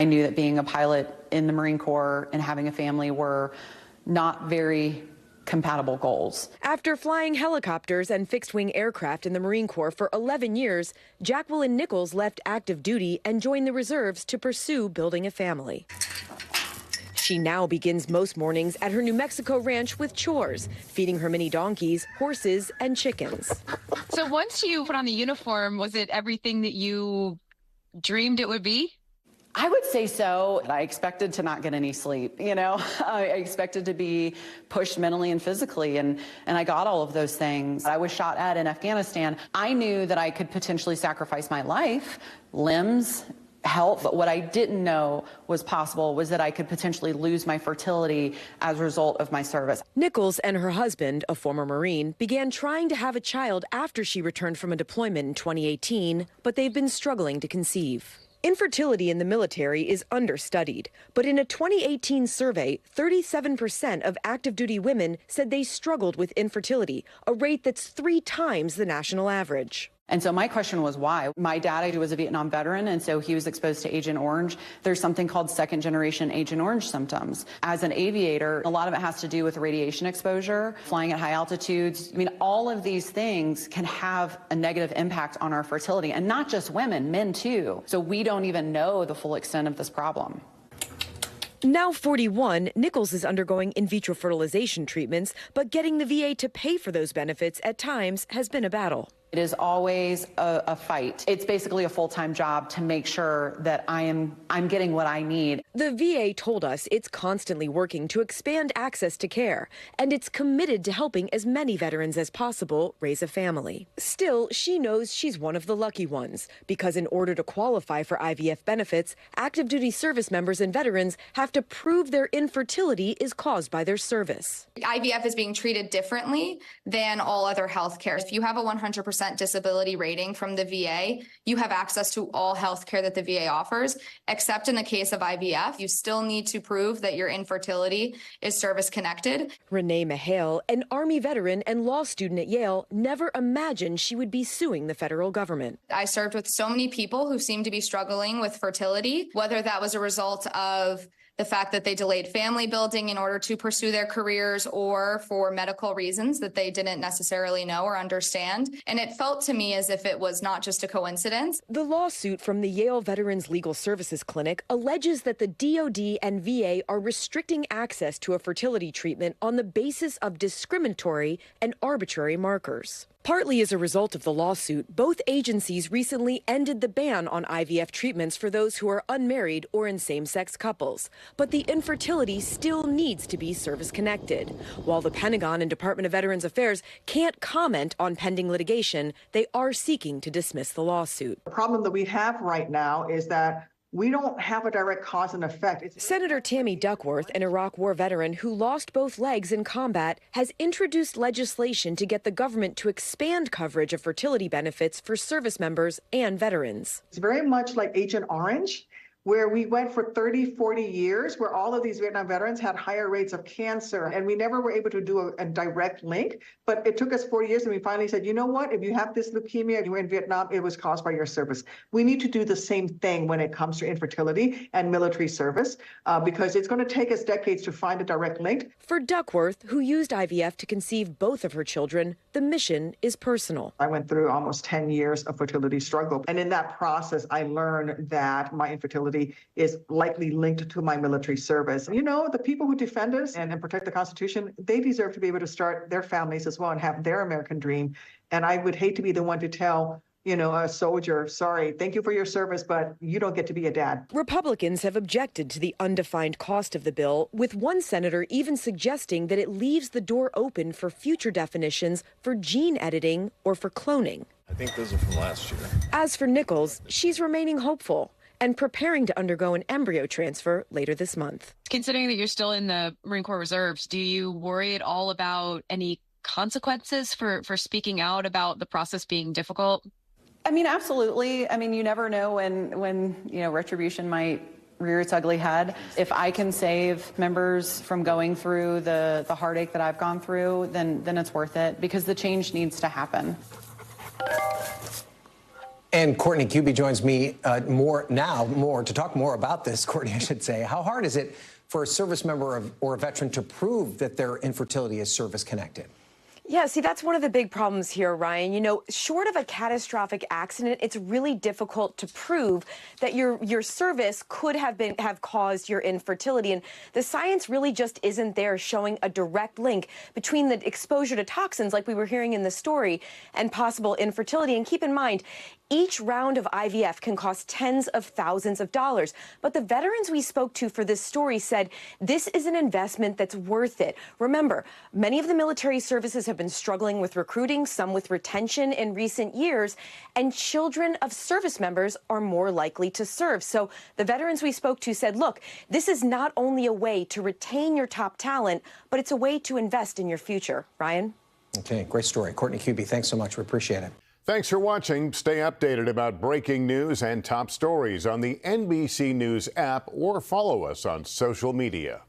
I knew that being a pilot in the Marine Corps and having a family were not very compatible goals. After flying helicopters and fixed-wing aircraft in the Marine Corps for 11 years, Jacquelyne Nichols left active duty and joined the reserves to pursue building a family. She now begins most mornings at her New Mexico ranch with chores, feeding her mini donkeys, horses, and chickens. So once you put on the uniform, was it everything that you dreamed it would be? I would say so. I expected to not get any sleep, I expected to be pushed mentally and physically, and I got all of those things. I was shot at in Afghanistan. I knew that I could potentially sacrifice my life, limbs, health, but what I didn't know was possible was that I could potentially lose my fertility as a result of my service. Nichols and her husband, a former Marine, began trying to have a child after she returned from a deployment in 2018, but they've been struggling to conceive. Infertility in the military is understudied, but in a 2018 survey, 37% of active duty women said they struggled with infertility, a rate that's 3 times the national average. And so my question was why? My dad was a Vietnam veteran, and so he was exposed to Agent Orange. There's something called second-generation Agent Orange symptoms. As an aviator, a lot of it has to do with radiation exposure, flying at high altitudes. All of these things can have a negative impact on our fertility, and not just women, men too. So we don't even know the full extent of this problem. Now 41, Nichols is undergoing in vitro fertilization treatments, but getting the VA to pay for those benefits at times has been a battle. It is always a fight. It's basically a full-time job to make sure that I'm getting what I need. The VA told us it's constantly working to expand access to care, and it's committed to helping as many veterans as possible raise a family. Still, she knows she's one of the lucky ones, because in order to qualify for IVF benefits, active duty service members and veterans have to prove their infertility is caused by their service. IVF is being treated differently than all other health care. If you have a 100% disability rating from the VA, you have access to all health care that the VA offers, except in the case of IVF, you still need to prove that your infertility is service-connected. Renee Mahale, an Army veteran and law student at Yale, never imagined she would be suing the federal government. I served with so many people who seemed to be struggling with fertility, whether that was a result of the fact that they delayed family building in order to pursue their careers or for medical reasons that they didn't necessarily know or understand. And it felt to me as if it was not just a coincidence. The lawsuit from the Yale Veterans Legal Services Clinic alleges that the DoD and VA are restricting access to a fertility treatment on the basis of discriminatory and arbitrary markers. Partly as a result of the lawsuit, both agencies recently ended the ban on IVF treatments for those who are unmarried or in same-sex couples. But the infertility still needs to be service-connected. While the Pentagon and Department of Veterans Affairs can't comment on pending litigation, they are seeking to dismiss the lawsuit. The problem that we have right now is that we don't have a direct cause and effect. Senator Tammy Duckworth, an Iraq War veteran who lost both legs in combat, has introduced legislation to get the government to expand coverage of fertility benefits for service members and veterans. It's very much like Agent Orange, where we went for 30, 40 years, where all of these Vietnam veterans had higher rates of cancer, and we never were able to do a direct link. But it took us 40 years, and we finally said, you know what, if you have this leukemia and you were in Vietnam, it was caused by your service. We need to do the same thing when it comes to infertility and military service, because it's going to take us decades to find a direct link. For Duckworth, who used IVF to conceive both of her children, the mission is personal. I went through almost 10 years of fertility struggle, and in that process, I learned that my infertility is likely linked to my military service. The people who defend us and protect the Constitution, they deserve to be able to start their families as well and have their American dream. And I would hate to be the one to tell a soldier, sorry, thank you for your service, but you don't get to be a dad. Republicans have objected to the undefined cost of the bill, with one senator even suggesting that it leaves the door open for future definitions for gene editing or for cloning. I think those are from last year. As for Nichols, she's remaining hopeful and preparing to undergo an embryo transfer later this month. Considering that you're still in the Marine Corps Reserves, do you worry at all about any consequences for speaking out about the process being difficult? Absolutely. You never know when retribution might rear its ugly head. If I can save members from going through the heartache that I've gone through, then it's worth it, because the change needs to happen. And Courtney Kube joins me more to talk more about this. Courtney, I should say. How hard is it for a service member or a veteran to prove that their infertility is service-connected? Yeah, see, that's one of the big problems here, Ryan. You know, short of a catastrophic accident, it's really difficult to prove that your service could have caused your infertility. And the science really just isn't there showing a direct link between the exposure to toxins, like we were hearing in the story, and possible infertility. And keep in mind, each round of IVF can cost tens of thousands of dollars. But the veterans we spoke to for this story said this is an investment that's worth it. Remember, many of the military services have been struggling with recruiting, some with retention in recent years, and children of service members are more likely to serve. So the veterans we spoke to said, look, this is not only a way to retain your top talent, but it's a way to invest in your future. Ryan? Okay, great story. Courtney Kube, thanks so much. We appreciate it. Thanks for watching. Stay updated about breaking news and top stories on the NBC News app or follow us on social media.